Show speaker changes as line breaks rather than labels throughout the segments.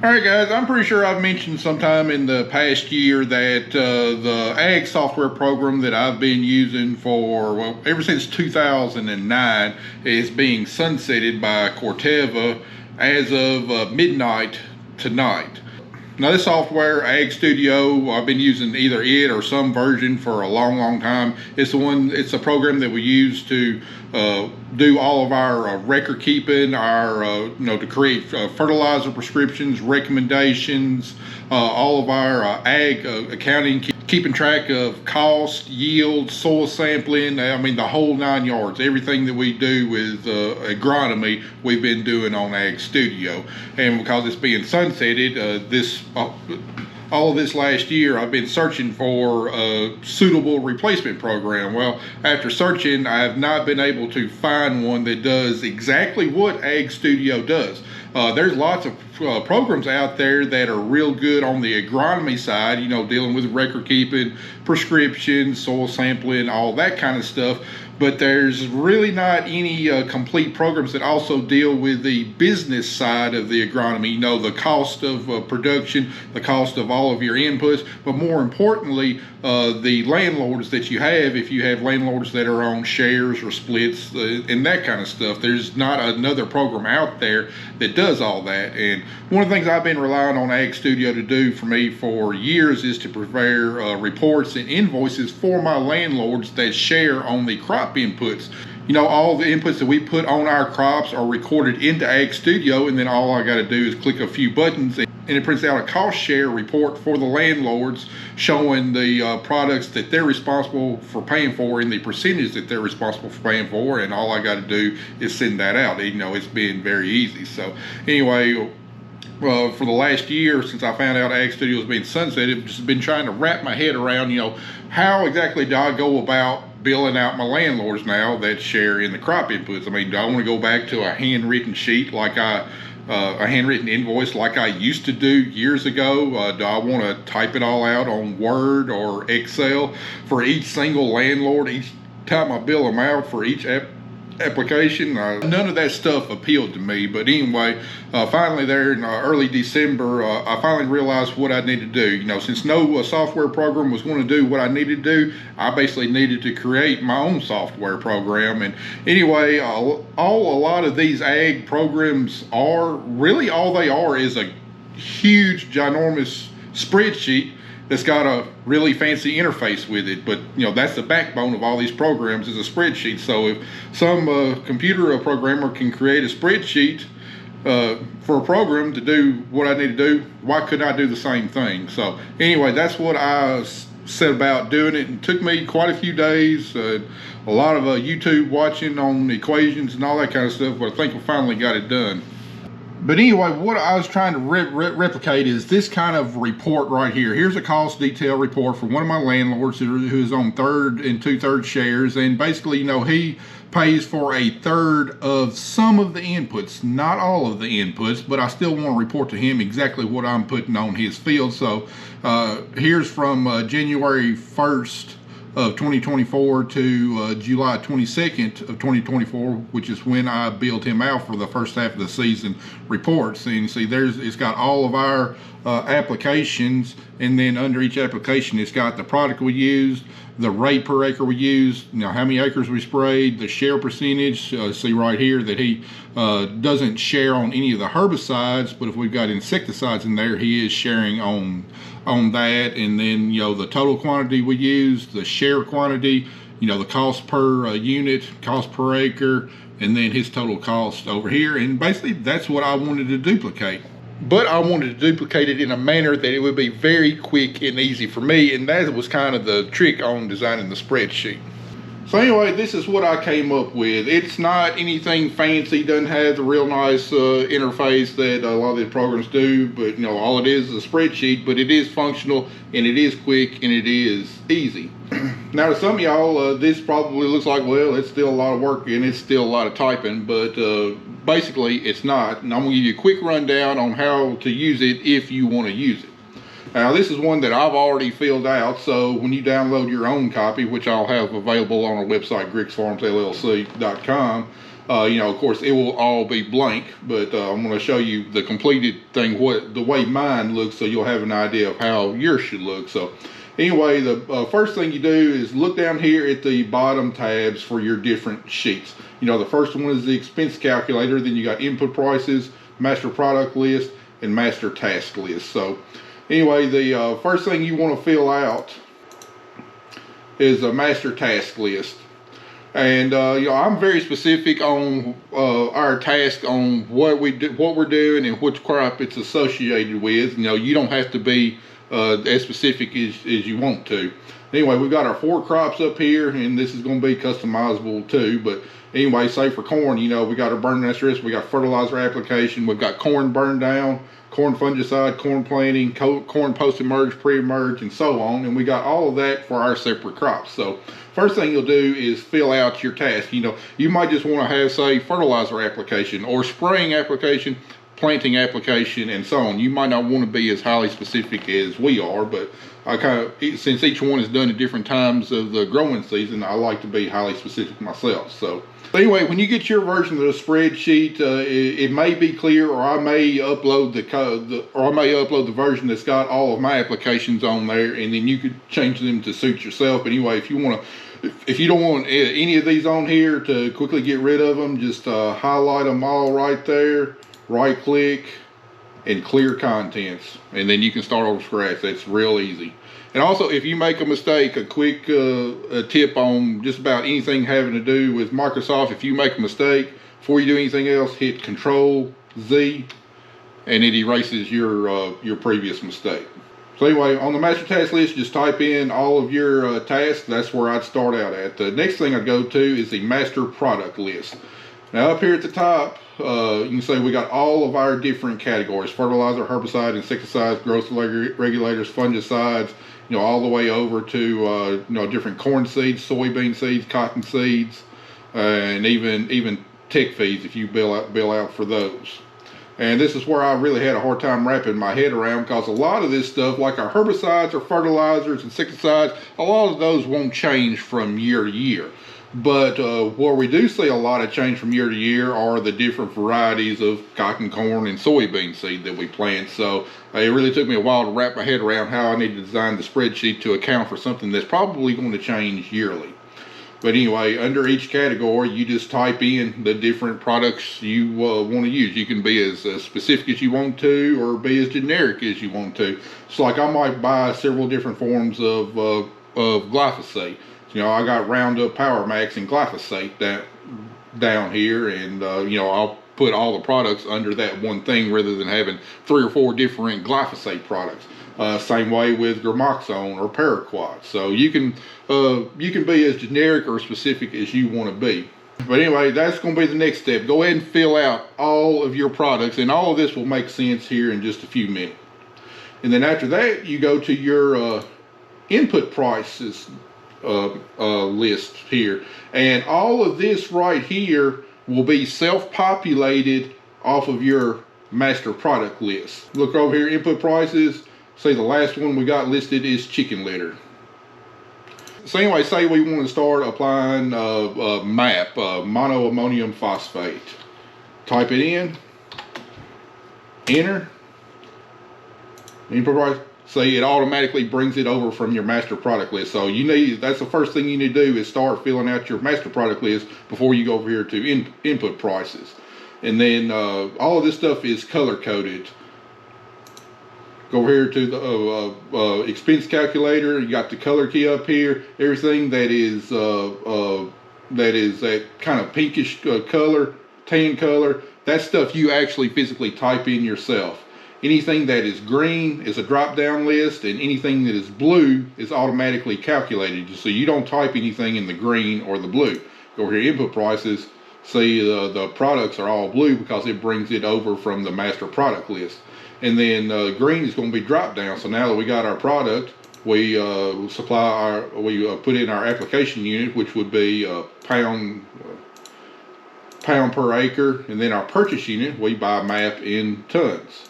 Alright guys, I'm pretty sure I've mentioned sometime in the past year that the ag software program that I've been using for, well, ever since 2009 is being sunsetted by Corteva as of midnight tonight. Now this software, Ag Studio, I've been using either it or some version for a long time. It's a program that we use to do all of our record keeping, our to create fertilizer prescriptions, recommendations, all of our ag accounting, keeping track of cost, yield, soil sampling. I mean, the whole 9 yards. Everything that we do with agronomy, we've been doing on Ag Studio. And because it's being sunsetted, all of this last year, I've been searching for a suitable replacement program. Well, after searching, I have not been able to find one that does exactly what Ag Studio does. There's lots of programs out there that are real good on the agronomy side, dealing with record keeping, prescriptions, soil sampling, all that kind of stuff. But there's really not any complete programs that also deal with the business side of the agronomy, the cost of production, the cost of all of your inputs, but more importantly, the landlords that you have, if you have landlords that are on shares or splits and that kind of stuff. There's not another program out there that does all that. And one of the things I've been relying on Ag Studio to do for me for years is to prepare reports and invoices for my landlords that share on the crop inputs. All the inputs that we put on our crops are recorded into Ag Studio, and then all I got to do is click a few buttons and it prints out a cost share report for the landlords showing the products that they're responsible for paying for and the percentage that they're responsible for paying for, and all I got to do is send that out. It's been very easy. So anyway, for the last year since I found out Ag Studio was being sunsetted, I've just been trying to wrap my head around, how exactly do I go about billing out my landlords now that share in the crop inputs? I mean, do I want to go back to a handwritten sheet like a handwritten invoice like I used to do years ago? Do I want to type it all out on Word or Excel for each single landlord each time I bill them out for each application? None of that stuff appealed to me. But anyway, finally there in early December, I finally realized what I needed to do. Since no software program was going to do what I needed to do, I basically needed to create my own software program. And anyway, a lot of these ag programs are really, all they are is a huge, ginormous spreadsheet that's got a really fancy interface with it. But that's the backbone of all these programs, is a spreadsheet. So if some computer programmer can create a spreadsheet for a program to do what I need to do, why couldn't I do the same thing? So anyway, that's what I set about doing it. It took me quite a few days, a lot of YouTube watching on equations and all that kind of stuff, but I think we finally got it done. But anyway, what I was trying to replicate is this kind of report right here. Here's a cost detail report for one of my landlords who's on 1/3 and 2/3 shares. And basically, he pays for 1/3 of some of the inputs, not all of the inputs, but I still want to report to him exactly what I'm putting on his field. So here's from January 1st of 2024 to July 22nd of 2024, which is when I billed him out for the first half of the season reports. And you see it's got all of our applications, and then under each application it's got the product we used, the rate per acre we used, how many acres we sprayed, the share percentage. See right here that he doesn't share on any of the herbicides, but if we've got insecticides in there, he is sharing on that. And then the total quantity we used, the share quantity, the cost per unit, cost per acre, and then his total cost over here. And basically that's what I wanted to duplicate. But I wanted to duplicate it in a manner that it would be very quick and easy for me, and that was kind of the trick on designing the spreadsheet. So anyway, this is what I came up with. It's not anything fancy, doesn't have the real nice interface that a lot of these programs do, but all it is a spreadsheet, but it is functional, and it is quick, and it is easy. Now to some of y'all, this probably looks like, well, it's still a lot of work and it's still a lot of typing, but basically it's not. And I'm going to give you a quick rundown on how to use it if you want to use it. Now this is one that I've already filled out, so when you download your own copy, which I'll have available on our website, GrixFarmsLLC.com, Of course, it will all be blank, but I'm going to show you the completed thing, the way mine looks, so you'll have an idea of how yours should look. So anyway, the first thing you do is look down here at the bottom tabs for your different sheets. The first one is the expense calculator, then you got input prices, master product list, and master task list. So anyway, the first thing you want to fill out is a master task list. And I'm very specific on our task, on what we're doing, and which crop it's associated with. You don't have to be as specific as you want to. Anyway, we've got our 4 crops up here, and this is going to be customizable too. But anyway, say for corn, we got our burn nest risk, we got fertilizer application, we've got corn burn down, corn fungicide, corn planting, corn post-emerge, pre-emerge, and so on. And we got all of that for our separate crops. So first thing you'll do is fill out your task. You might just want to have, say, fertilizer application or spraying application, planting application, and so on. You might not want to be as highly specific as we are, but since each one is done at different times of the growing season, I like to be highly specific myself. So anyway, when you get your version of the spreadsheet, it may be clear, or I may upload the version that's got all of my applications on there, and then you could change them to suit yourself. But anyway, if you don't want any of these on here, to quickly get rid of them, just highlight them all right there, right click, and clear contents, and then you can start over scratch. That's real easy. And also, if you make a mistake, a quick tip on just about anything having to do with Microsoft: if you make a mistake, before you do anything else, hit Control Z, and it erases your previous mistake. So anyway, on the master task list, just type in all of your tasks. That's where I'd start out at. The next thing I'd go to is the master product list. Now up here at the top, you can see we got all of our different categories: fertilizer, herbicide, insecticides, growth regulators, fungicides, all the way over to different corn seeds, soybean seeds, cotton seeds, and even tick feeds if you bill out for those. And this is where I really had a hard time wrapping my head around, because a lot of this stuff, like our herbicides or fertilizers, insecticides, a lot of those won't change from year to year. But where we do see a lot of change from year to year are the different varieties of cotton, corn, and soybean seed that we plant. So it really took me a while to wrap my head around how I need to design the spreadsheet to account for something that's probably going to change yearly. But anyway, under each category, you just type in the different products you want to use. You can be as specific as you want to, or be as generic as you want to. So like, I might buy several different forms of glyphosate. I got Roundup, Power Max, and glyphosate down here, and I'll put all the products under that one thing rather than having 3 or 4 different glyphosate products. Same way with Gramoxone or Paraquat. So you can be as generic or specific as you want to be. But anyway, that's going to be the next step. Go ahead and fill out all of your products, and all of this will make sense here in just a few minutes. And then after that, you go to your input prices list here, and all of this right here will be self-populated off of your master product list. Look over here, input prices. See, the last one we got listed is chicken litter. So anyway, say we want to start applying MAP, monoammonium phosphate. Type it in, enter, input price. See, it automatically brings it over from your master product list. So that's the first thing you need to do, is start filling out your master product list before you go over here to input prices. And then all of this stuff is color coded. Go over here to the expense calculator. You got the color key up here. Everything that is that kind of pinkish color, tan color, that stuff you actually physically type in yourself. Anything that is green is a drop-down list, and anything that is blue is automatically calculated. So you don't type anything in the green or the blue. Go over here, input prices. See, the products are all blue because it brings it over from the master product list. And then green is going to be drop-down. So now that we got our product, we put in our application unit, which would be pound per acre, and then our purchase unit, we buy MAP in tons.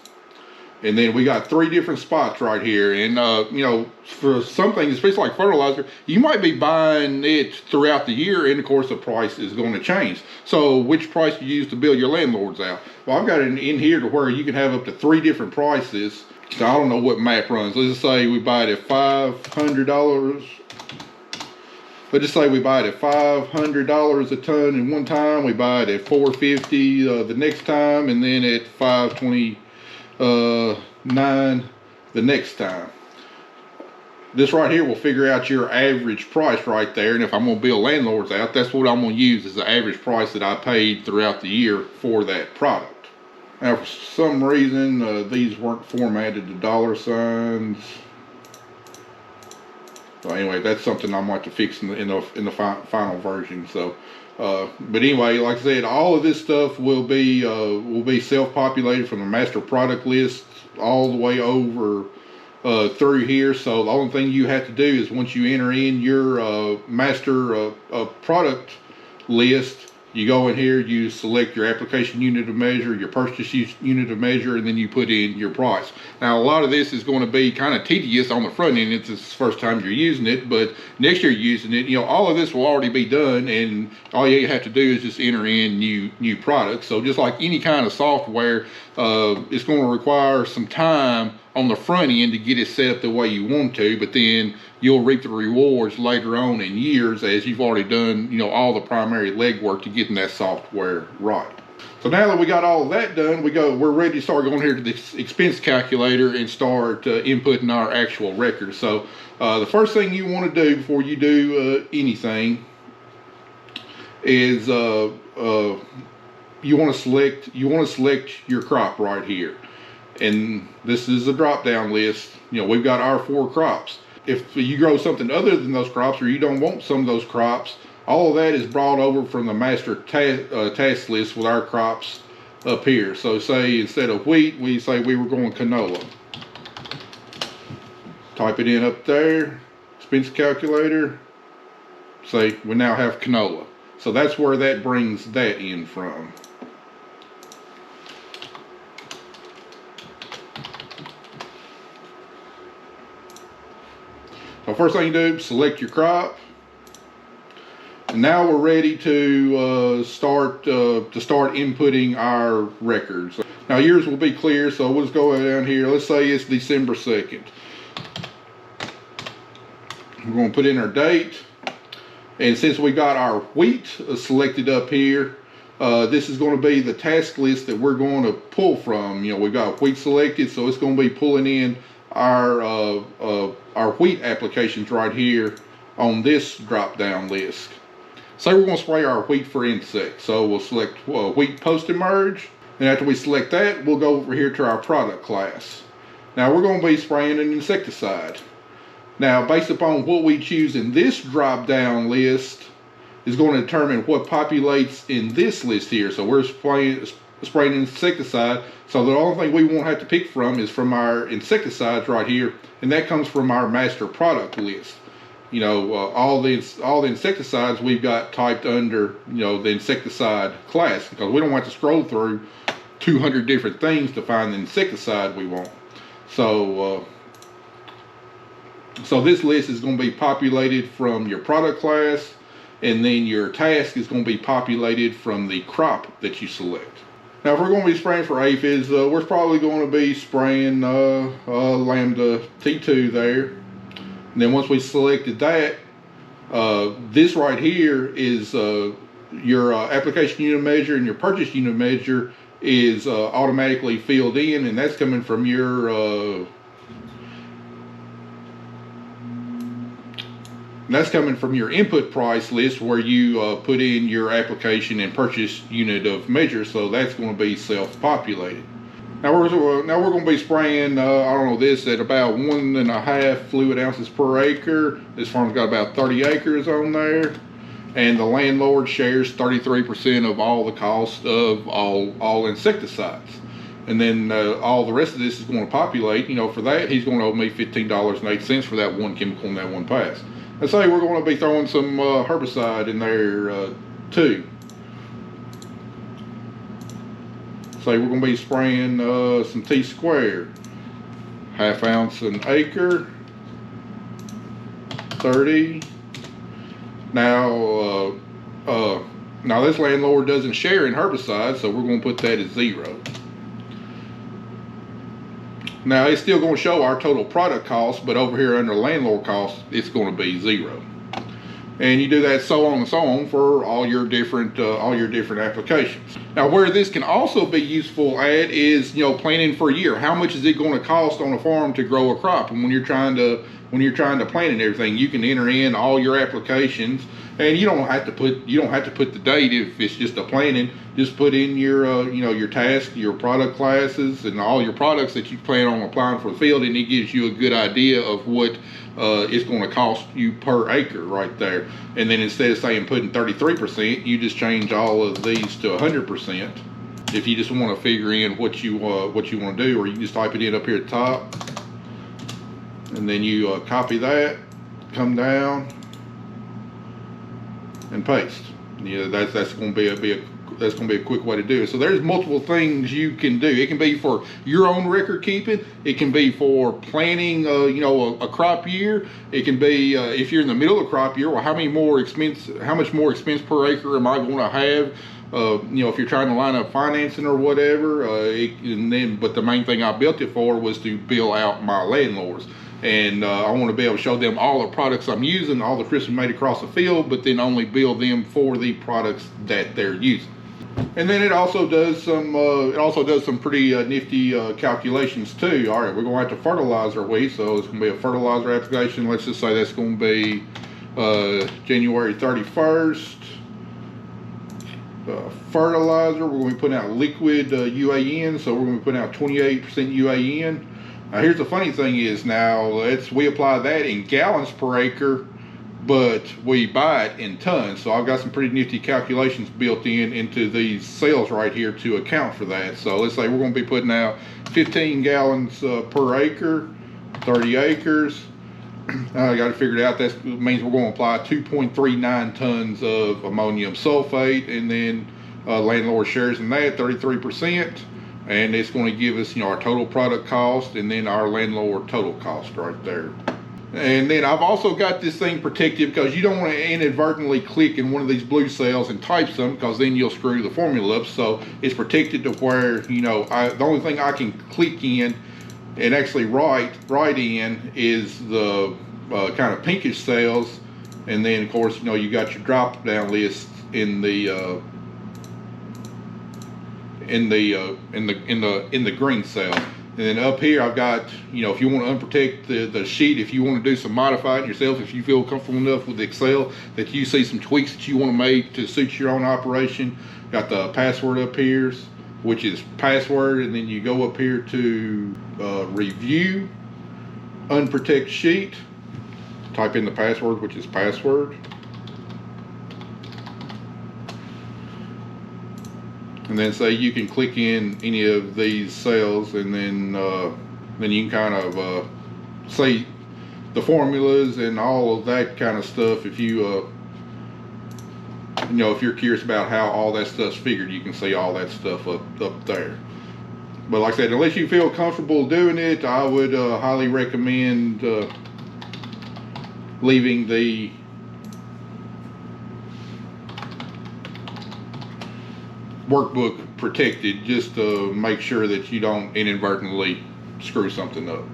And then we got 3 different spots right here. And, you know, for some things, especially like fertilizer, you might be buying it throughout the year, and of course the price is going to change. So which price do you use to build your landlords out? Well, I've got it in here to where you can have up to 3 different prices. So I don't know what map runs. Let's just say we buy it at $500. Let's just say we buy it at $500 a ton in one time. We buy it at $450 the next time, and then at $529 the next time. This right here will figure out your average price right there, and if I'm going to build landlords out, that's what I'm going to use as the average price that I paid throughout the year for that product. Now, for some reason, these weren't formatted to dollar signs. So anyway, that's something I'm going to have to fix in the final version. So, but anyway, like I said, all of this stuff will be self-populated from the master product list all the way over through here. So the only thing you have to do is once you enter in your master product list, you go in here, you select your application unit of measure, your purchase unit of measure, and then you put in your price. Now, a lot of this is going to be kind of tedious on the front end. It's the first time you're using it, but next year you're using it, you know, all of this will already be done, and all you have to do is just enter in new products. So just like any kind of software, it's going to require some time on the front end to get it set up the way you want to, but then you'll reap the rewards later on in years as you've already done, you know, all the primary legwork to getting that software right. So now that we got all of that done, we're ready to start going here to the expense calculator and start inputting our actual records. So the first thing you want to do before you do anything is you want to select your crop right here. And this is a drop down list. You know, we've got our 4 crops. If you grow something other than those crops, or you don't want some of those crops, all of that is brought over from the master task list with our crops up here. So say instead of wheat, we say we were going canola. Type it in up there, expense calculator, say we now have canola. So that's where that brings that in from. So first thing you do, select your crop. And now we're ready to start inputting our records. Now yours will be clear, so we'll just go down here. Let's say it's December 2nd. We're going to put in our date. And since we got our wheat selected up here, this is going to be the task list that we're going to pull from. You know, we've got wheat selected, so it's going to be pulling in our wheat applications right here on this drop down list. Say we're going to spray our wheat for insects, so we'll select wheat post emerge, and after we select that, we'll go over here to our product class. Now we're going to be spraying an insecticide. Now based upon what we choose in this drop down list is going to determine what populates in this list here. So we're spraying insecticide, so the only thing we won't have to pick from is from our insecticides right here, and that comes from our master product list. You know, all the insecticides we've got typed under, you know, the insecticide class, because we don't have to scroll through 200 different things to find the insecticide we want. So so this list is going to be populated from your product class, and then your task is going to be populated from the crop that you select. Now, if we're going to be spraying for aphids, we're probably going to be spraying Lambda T2 there. And then once we selected that, this right here is your application unit measure, and your purchase unit measure is automatically filled in, and that's coming from your input price list where you put in your application and purchase unit of measure. So that's going to be self-populated. Now we're going to be spraying, I don't know, this at about 1.5 fluid ounces per acre. This farm's got about 30 acres on there. And the landlord shares 33% of all the cost of all insecticides. And then all the rest of this is going to populate. You know, for that, he's going to owe me $15.08 for that one chemical in that one pass. Let's say we're going to be throwing some herbicide in there too. Say we're going to be spraying some T-square. 1/2 ounce an acre, 30. Now now this Landlord doesn't share in herbicides, so we're going to put that at 0. Now it's still going to show our total product cost, but over here under Landlord cost, it's going to be 0. And you do that so on and so on for all your different applications. Now, where this can also be useful at is, you know, planning for a year. How much is it going to cost on a farm to grow a crop? And when you're trying to plan and everything, you can enter in all your applications, and you don't have to put the date if it's just a planning. Just put in your your task, your product classes, and all your products that you plan on applying for the field, and it gives you a good idea of what it's going to cost you per acre right there. And then instead of saying putting 33%, you just change all of these to 100%. If you just want to figure in what you want to do, or you can just type it in up here at the top, and then you copy that, come down, and paste. Yeah, that's going to be a quick way to do it. So there's multiple things you can do. It can be for your own record keeping. It can be for planning, a crop year. It can be if you're in the middle of crop year. Well, how much more expense per acre am I going to have? If you're trying to line up financing or whatever. But the main thing I built it for was to bill out my landlords. And I want to be able to show them all the products I'm using, all the trips we made across the field, but then only bill them for the products that they're using. And then it also does some pretty nifty calculations too. All right, we're going to have to fertilize our wheat, so it's going to be a fertilizer application. Let's just say that's going to be January 31st. Fertilizer, we're going to be putting out liquid UAN, so we're going to be putting out 28% UAN. Now here's the funny thing is, now we apply that in gallons per acre, but we buy it in tons. So I've got some pretty nifty calculations built into these sales right here to account for that. So let's say we're going to be putting out 15 gallons per acre, 30 acres. I got to figure it out. That means we're going to apply 2.39 tons of ammonium sulfate, and then Landlord shares in that 33%. And it's going to give us, our total product cost, and then our Landlord total cost right there. And then I've also got this thing protected, because you don't want to inadvertently click in one of these blue cells and type something, because then you'll screw the formula up. So it's protected to where, the only thing I can click in and actually write in is the kind of pinkish cells. And then of course, you got your drop down list in the green cell. And then up here I've got, if you want to unprotect the sheet, if you want to do some modifying yourself, if you feel comfortable enough with Excel that you see some tweaks that you want to make to suit your own operation, got the password up here, which is password, and then you go up here to review, unprotect sheet, type in the password, which is password. And then say you can click in any of these cells, and then you can kind of say the formulas and all of that kind of stuff. If you if you're curious about how all that stuff's figured, you can see all that stuff up there. But like I said, unless you feel comfortable doing it, I would highly recommend leaving the workbook protected, just to make sure that you don't inadvertently screw something up.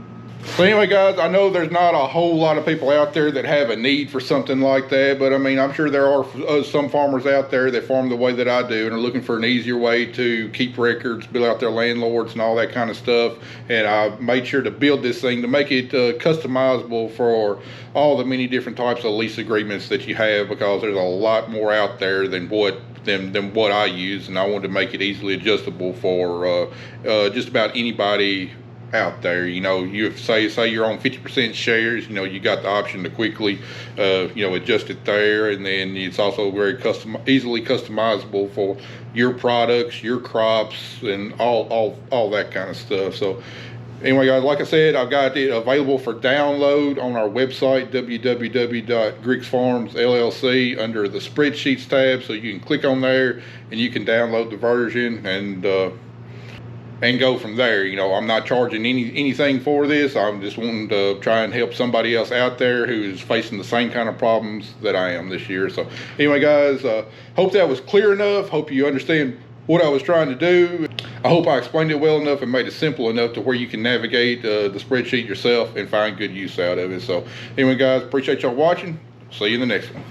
So anyway, guys, I know there's not a whole lot of people out there that have a need for something like that, but I mean, I'm sure there are some farmers out there that farm the way that I do and are looking for an easier way to keep records, build out their landlords and all that kind of stuff. And I made sure to build this thing to make it customizable for all the many different types of lease agreements that you have, because there's a lot more out there than what I use, and I wanted to make it easily adjustable for just about anybody out there. You say you're on 50% shares, you got the option to quickly adjust it there, and then it's also very easily customizable for your products, your crops, and all that kind of stuff. So anyway, guys, like I said, I've got it available for download on our website, www.griggsfarmsllc, under the spreadsheets tab. So you can click on there and you can download the version. And and go from there. You know, I'm not charging anything for this. I'm just wanting to try and help somebody else out there who's facing the same kind of problems that I am this year. So anyway, guys, hope that was clear enough. Hope you understand what I was trying to do. I hope I explained it well enough and made it simple enough to where you can navigate the spreadsheet yourself and find good use out of it. So anyway, guys, appreciate y'all watching. See you in the next one.